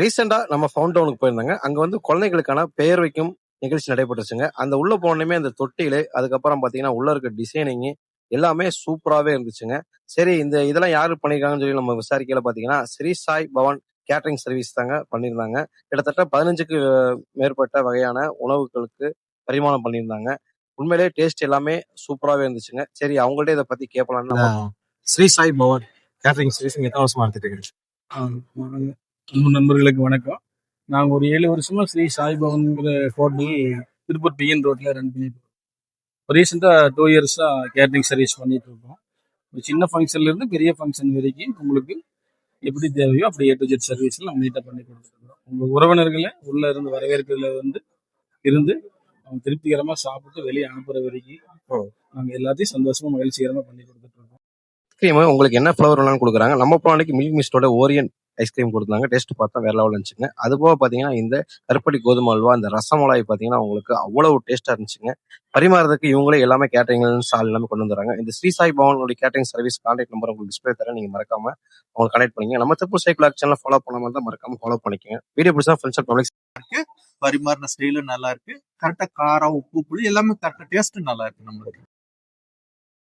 ரீசெண்டா நம்ம ஃபவுண்ட் டவுனுக்கு போயிருந்தாங்க. அங்க வந்து குழந்தைகளுக்கான பெயர் வைக்கும் நிகழ்ச்சி நடைபெற்றுச்சுங்க. அந்த உள்ள போனோனமே அந்த தொட்டிலு, அதுக்கப்புறம் பார்த்தீங்கன்னா, உள்ள இருக்க டிசைனிங்கு எல்லாமே சூப்பராவே இருந்துச்சுங்க. சரி இதெல்லாம் யாரு பண்ணியிருக்காங்கன்னு சொல்லி நம்ம விசாரிக்கையில பார்த்தீங்கன்னா, ஸ்ரீ சாய் பவன் கேட்டரிங் சர்வீஸ் தாங்க பண்ணியிருந்தாங்க. கிட்டத்தட்ட 15க்கு மேற்பட்ட வகையான உணவுகளுக்கு பரிமாணம் பண்ணியிருந்தாங்க. உண்மையிலேயே டேஸ்ட் எல்லாமே சூப்பராவே இருந்துச்சுங்க. சரி அவங்கள்ட்ட இத பத்தி கேட்கலான்னு நம்ம ஸ்ரீ சாய் பவன் கேட்டரிங் சர்வீஸ் நீங்க எத்தன வருஷமா நடத்திட்டு இருக்கீங்க? வணக்கம். அன்பு நண்பர்களுக்கு வணக்கம். நாங்கள் ஒரு 7 வருஷமா ஸ்ரீ சாய்பவன்கிற ஹோட்டல் திருப்பூர் பிஎன் ரோட்ல ரன் பண்ணிட்டு இருக்கோம். ரீசெண்டாக 2 இயர்ஸா கேட்டரிங் சர்வீஸ் பண்ணிட்டு இருக்கோம். ஒரு சின்ன ஃபங்க்ஷன்ல இருந்து பெரிய ஃபங்க்ஷன் வரைக்கும் உங்களுக்கு எப்படி தேவையோ அப்படி A to Z சர்வீஸ்ல நம்ம நீட்டாக பண்ணி கொடுத்துருக்கோம். உங்க உறவினர்களை உள்ள இருந்து வரவேற்கிறதுல இருந்து அவங்க திருப்திகரமா சாப்பிட்டு வெளியே அனுப்புற வரைக்கும் நாங்கள் எல்லாத்தையும் சந்தோஷமா மகிழ்ச்சிகரமா பண்ணி கொடுத்துட்டு இருக்கோம். ஐஸ்கிரீம் உங்களுக்கு என்ன ஃப்ளவர் வேணாலும் கொடுக்குறாங்க. நம்ம போன அன்னைக்கு மில்க் மிஸ்டோட ஓரியன் ஐஸ்கிரீம் கொடுத்தாங்க. டேஸ்ட் பார்த்தா வேற லெவல் இருந்துச்சுங்க. அது போக பார்த்தீங்கன்னா, இந்த கருப்பட்டி கோதுமை அல்வா, இந்த ரசமலாய் பார்த்தீங்கன்னா, உங்களுக்கு அவ்வளவு டேஸ்டா இருந்துச்சுங்க. பரிமாறதுக்கு இவங்களே எல்லாமே கேட்டரிங் ஸ்டால் எல்லாமே கொண்டு வந்துறாங்க. இந்த ஸ்ரீ சாய் பவனுடைய கேட்டரிங் சர்வீஸ் கான்டாக்ட் நம்பர் உங்களுக்கு டிஸ்பிளே தரேன். நீங்க மறக்காம அவங்களை கனெக்ட் பண்ணிங்க. நம்ம திருப்பூர் சைக்கிள் சேனல் ஃபாலோ பண்ணாம இருந்தா மறக்காம ஃபாலோ பண்ணிக்கங்க. வீடியோ பிடிச்சா ஃப்ரெண்ட்ஸ் அண்ட் பப்ளிக் பரிமாறின ஸ்டைலும் நல்லா இருக்கு. கரெக்டா காரம், உப்பு, புளி எல்லாமே கரெக்டா டேஸ்ட் நல்லா இருக்கு நம்மளுக்கு.